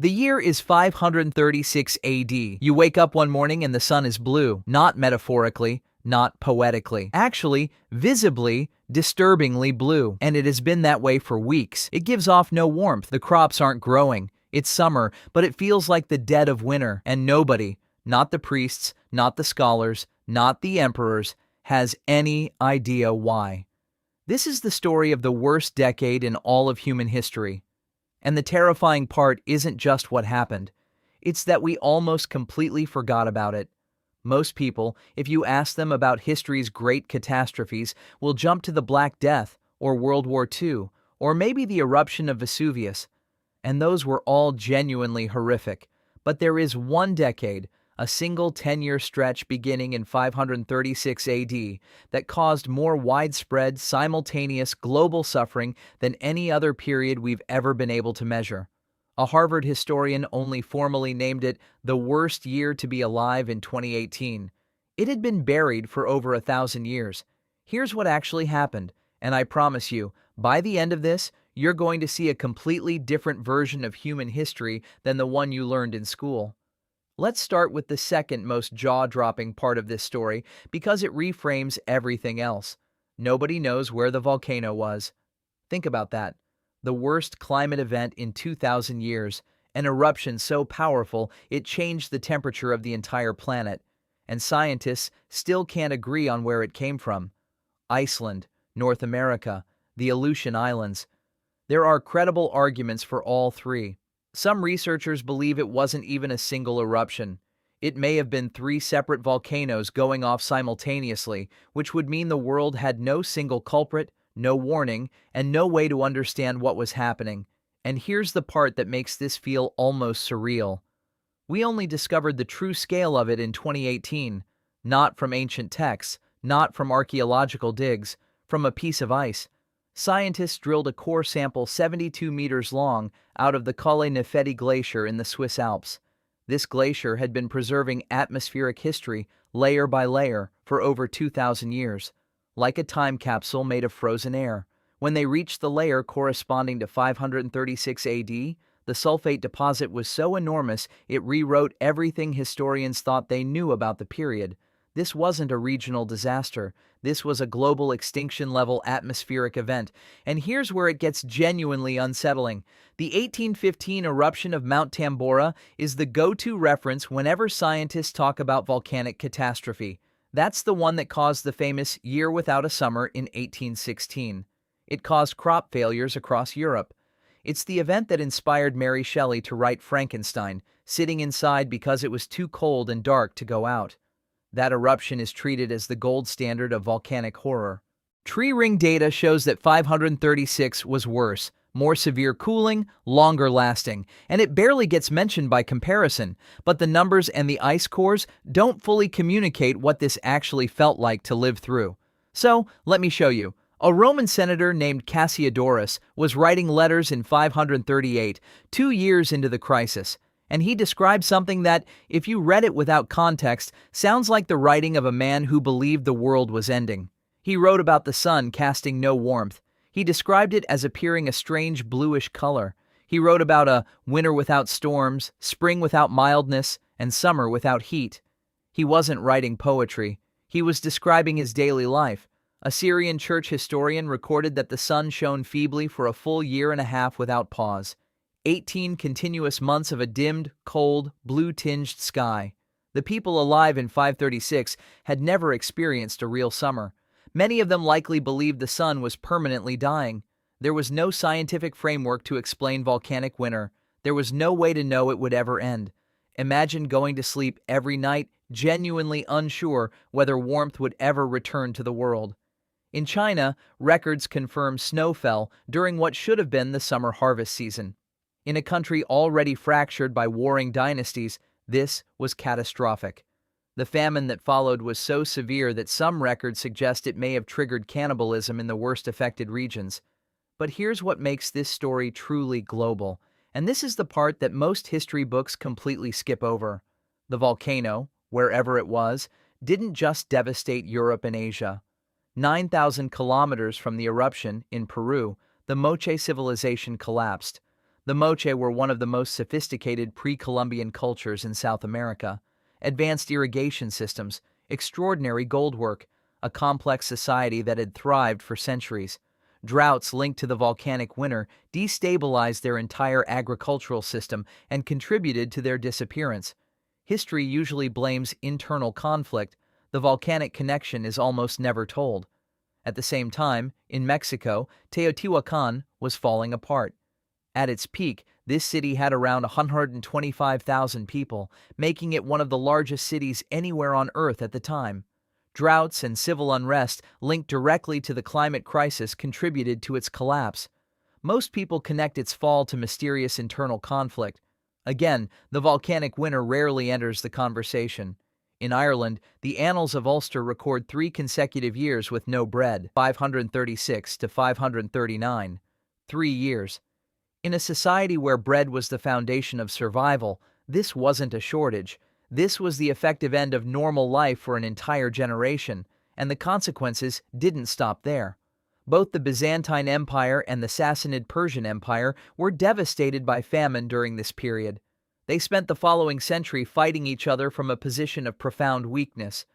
The year is 536 AD. You wake up one morning and the sun is blue, not metaphorically, not poetically. Actually, visibly, disturbingly blue. And it has been that way for weeks. It gives off no warmth. The crops aren't growing. It's summer, but it feels like the dead of winter. And nobody, not the priests, not the scholars, not the emperors, has any idea why. This is the story of the worst decade in all of human history. And the terrifying part isn't just what happened. It's that we almost completely forgot about it. Most people, if you ask them about history's great catastrophes, will jump to the Black Death, or World War II, or maybe the eruption of Vesuvius. And those were all genuinely horrific. But there is one decade, a single 10-year stretch beginning in 536 AD, that caused more widespread, simultaneous global suffering than any other period we've ever been able to measure. A Harvard historian only formally named it the worst year to be alive in 2018. It had been buried for over 1,000 years. Here's what actually happened, and I promise you, by the end of this, you're going to see a completely different version of human history than the one you learned in school. Let's start with the second most jaw-dropping part of this story because it reframes everything else. Nobody knows where the volcano was. Think about that. The worst climate event in 2,000 years, an eruption so powerful it changed the temperature of the entire planet. And scientists still can't agree on where it came from. Iceland, North America, the Aleutian Islands. There are credible arguments for all three. Some researchers believe it wasn't even a single eruption. It may have been 3 separate volcanoes going off simultaneously, which would mean the world had no single culprit, no warning, and no way to understand what was happening. And here's the part that makes this feel almost surreal. We only discovered the true scale of it in 2018, not from ancient texts, not from archaeological digs, from a piece of ice. Scientists drilled a core sample 72 meters long out of the Colle Nefeti Glacier in the Swiss Alps. This glacier had been preserving atmospheric history, layer by layer, for over 2,000 years, like a time capsule made of frozen air. When they reached the layer corresponding to 536 AD, the sulfate deposit was so enormous it rewrote everything historians thought they knew about the period. This wasn't a regional disaster. This was a global extinction-level atmospheric event. And here's where it gets genuinely unsettling. The 1815 eruption of Mount Tambora is the go-to reference whenever scientists talk about volcanic catastrophe. That's the one that caused the famous year without a summer in 1816. It caused crop failures across Europe. It's the event that inspired Mary Shelley to write Frankenstein, sitting inside because it was too cold and dark to go out. That eruption is treated as the gold standard of volcanic horror. Tree ring data shows that 536 was worse, more severe cooling, longer lasting, and it barely gets mentioned by comparison, but the numbers and the ice cores don't fully communicate what this actually felt like to live through. So, let me show you. A Roman senator named Cassiodorus was writing letters in 538, 2 years into the crisis. And he described something that, if you read it without context, sounds like the writing of a man who believed the world was ending. He wrote about the sun casting no warmth. He described it as appearing a strange bluish color. He wrote about a winter without storms, spring without mildness, and summer without heat. He wasn't writing poetry. He was describing his daily life. A Syrian church historian recorded that the sun shone feebly for a full year and a half without pause. 18 continuous months of a dimmed, cold, blue-tinged sky. The people alive in 536 had never experienced a real summer. Many of them likely believed the sun was permanently dying. There was no scientific framework to explain volcanic winter. There was no way to know it would ever end. Imagine going to sleep every night, genuinely unsure whether warmth would ever return to the world. In China, records confirm snow fell during what should have been the summer harvest season. In a country already fractured by warring dynasties, this was catastrophic. The famine that followed was so severe that some records suggest it may have triggered cannibalism in the worst affected regions. But here's what makes this story truly global, and this is the part that most history books completely skip over. The volcano, wherever it was, didn't just devastate Europe and Asia. 9,000 kilometers from the eruption, in Peru, the Moche civilization collapsed. The Moche were one of the most sophisticated pre-Columbian cultures in South America. Advanced irrigation systems, extraordinary gold work, a complex society that had thrived for centuries. Droughts linked to the volcanic winter destabilized their entire agricultural system and contributed to their disappearance. History usually blames internal conflict. The volcanic connection is almost never told. At the same time, in Mexico, Teotihuacan was falling apart. At its peak, this city had around 125,000 people, making it one of the largest cities anywhere on Earth at the time. Droughts and civil unrest linked directly to the climate crisis contributed to its collapse. Most people connect its fall to mysterious internal conflict. Again, the volcanic winter rarely enters the conversation. In Ireland, the Annals of Ulster record 3 consecutive years with no bread, 536 to 539. 3 years. In a society where bread was the foundation of survival, this wasn't a shortage. This was the effective end of normal life for an entire generation, and the consequences didn't stop there. Both the Byzantine Empire and the Sassanid Persian Empire were devastated by famine during this period. They spent the following century fighting each other from a position of profound weakness.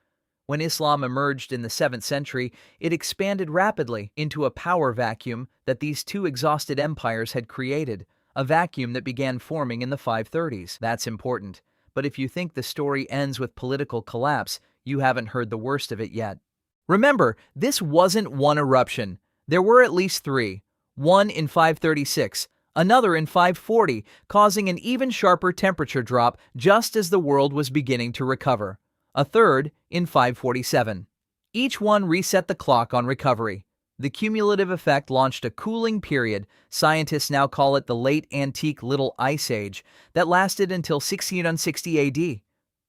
When Islam emerged in the 7th century, it expanded rapidly into a power vacuum that these two exhausted empires had created, a vacuum that began forming in the 530s. That's important. But if you think the story ends with political collapse, you haven't heard the worst of it yet. Remember, this wasn't one eruption. There were at least 3. One in 536, another in 540, causing an even sharper temperature drop just as the world was beginning to recover. A third in 547. Each one reset the clock on recovery. The cumulative effect launched a cooling period, scientists now call it the Late Antique Little Ice Age, that lasted until 1660 AD.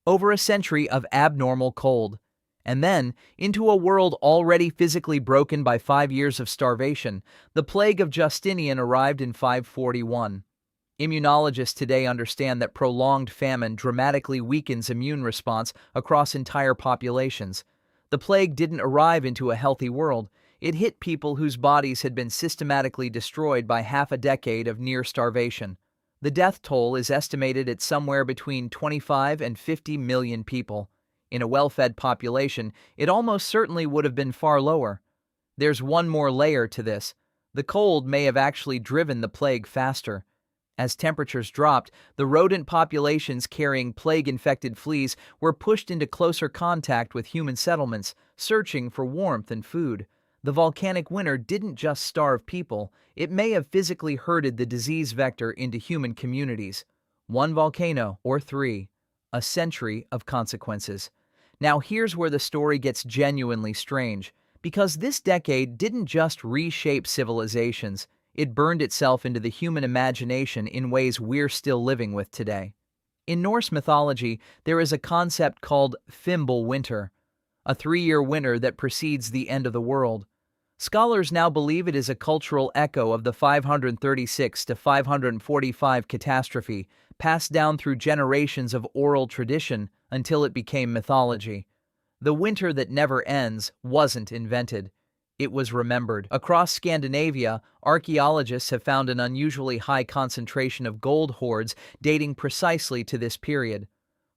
Over a century of abnormal cold. And then, into a world already physically broken by 5 years of starvation, the plague of Justinian arrived in 541. Immunologists today understand that prolonged famine dramatically weakens immune response across entire populations. The plague didn't arrive into a healthy world. It hit people whose bodies had been systematically destroyed by half a decade of near starvation. The death toll is estimated at somewhere between 25 and 50 million people. In a well-fed population, it almost certainly would have been far lower. There's one more layer to this. The cold may have actually driven the plague faster. As temperatures dropped, the rodent populations carrying plague-infected fleas were pushed into closer contact with human settlements, searching for warmth and food. The volcanic winter didn't just starve people, it may have physically herded the disease vector into human communities. 1 volcano, or 3. A century of consequences. Now here's where the story gets genuinely strange, because this decade didn't just reshape civilizations, it burned itself into the human imagination in ways we're still living with today. In Norse mythology, there is a concept called Fimbul winter, a 3-year winter that precedes the end of the world. Scholars now believe it is a cultural echo of the 536 to 545 catastrophe, passed down through generations of oral tradition until it became mythology. The winter that never ends wasn't invented. It was remembered. Across Scandinavia, archaeologists have found an unusually high concentration of gold hoards dating precisely to this period.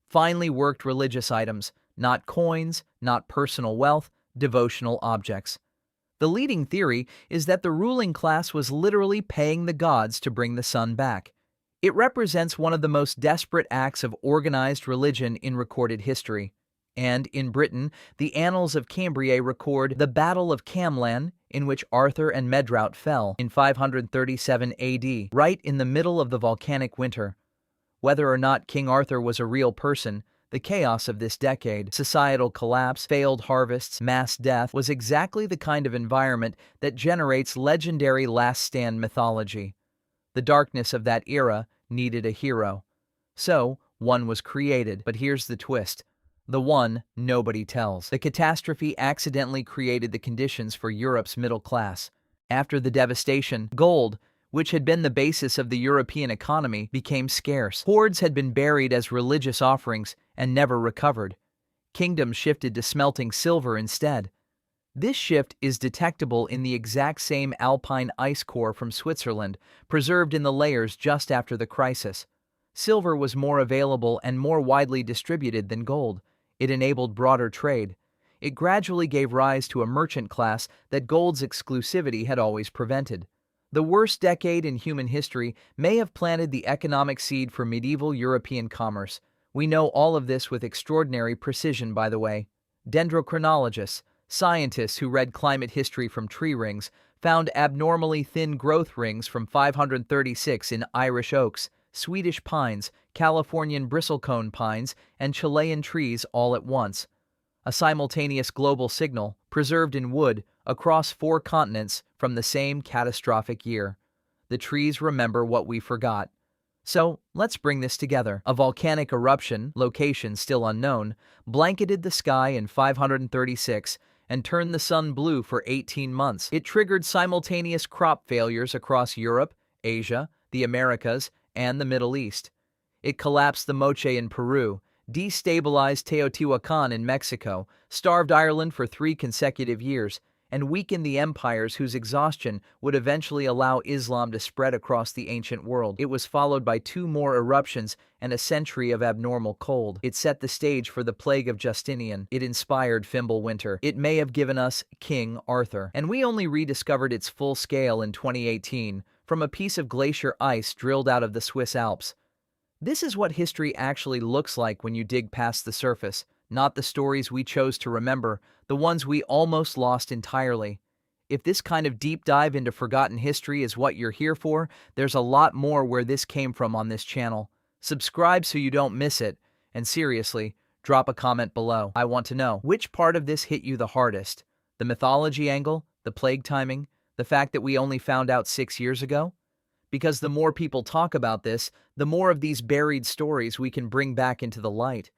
Finely worked religious items, not coins, not personal wealth, devotional objects. The leading theory is that the ruling class was literally paying the gods to bring the sun back. It represents one of the most desperate acts of organized religion in recorded history. And in Britain, the Annals of Cambria record the Battle of Camlan, in which Arthur and Medrawd fell in 537 AD, right in the middle of the volcanic winter. Whether or not King Arthur was a real person, the chaos of this decade, societal collapse, failed harvests, mass death, was exactly the kind of environment that generates legendary last stand mythology. The darkness of that era needed a hero. So, one was created, but here's the twist. The one nobody tells. The catastrophe accidentally created the conditions for Europe's middle class. After the devastation, gold, which had been the basis of the European economy, became scarce. Hoards had been buried as religious offerings and never recovered. Kingdoms shifted to smelting silver instead. This shift is detectable in the exact same alpine ice core from Switzerland, preserved in the layers just after the crisis. Silver was more available and more widely distributed than gold. It enabled broader trade. It gradually gave rise to a merchant class that gold's exclusivity had always prevented. The worst decade in human history may have planted the economic seed for medieval European commerce. We know all of this with extraordinary precision, by the way. Dendrochronologists, scientists who read climate history from tree rings, found abnormally thin growth rings from 536 in Irish oaks, Swedish pines, Californian bristlecone pines, and Chilean trees all at once. A simultaneous global signal, preserved in wood, across 4 continents from the same catastrophic year. The trees remember what we forgot. So, let's bring this together. A volcanic eruption, location still unknown, blanketed the sky in 536 and turned the sun blue for 18 months. It triggered simultaneous crop failures across Europe, Asia, the Americas, and the Middle East. It collapsed the Moche in Peru, destabilized Teotihuacan in Mexico, starved Ireland for 3 consecutive years, and weakened the empires whose exhaustion would eventually allow Islam to spread across the ancient world. It was followed by 2 more eruptions and a century of abnormal cold. It set the stage for the plague of Justinian. It inspired Fimbulwinter. It may have given us King Arthur. And we only rediscovered its full scale in 2018 from a piece of glacier ice drilled out of the Swiss Alps. This is what history actually looks like when you dig past the surface, not the stories we chose to remember, the ones we almost lost entirely. If this kind of deep dive into forgotten history is what you're here for, there's a lot more where this came from on this channel. Subscribe so you don't miss it, and seriously, drop a comment below. I want to know, which part of this hit you the hardest? The mythology angle, the plague timing, the fact that we only found out 6 years ago? Because the more people talk about this, the more of these buried stories we can bring back into the light.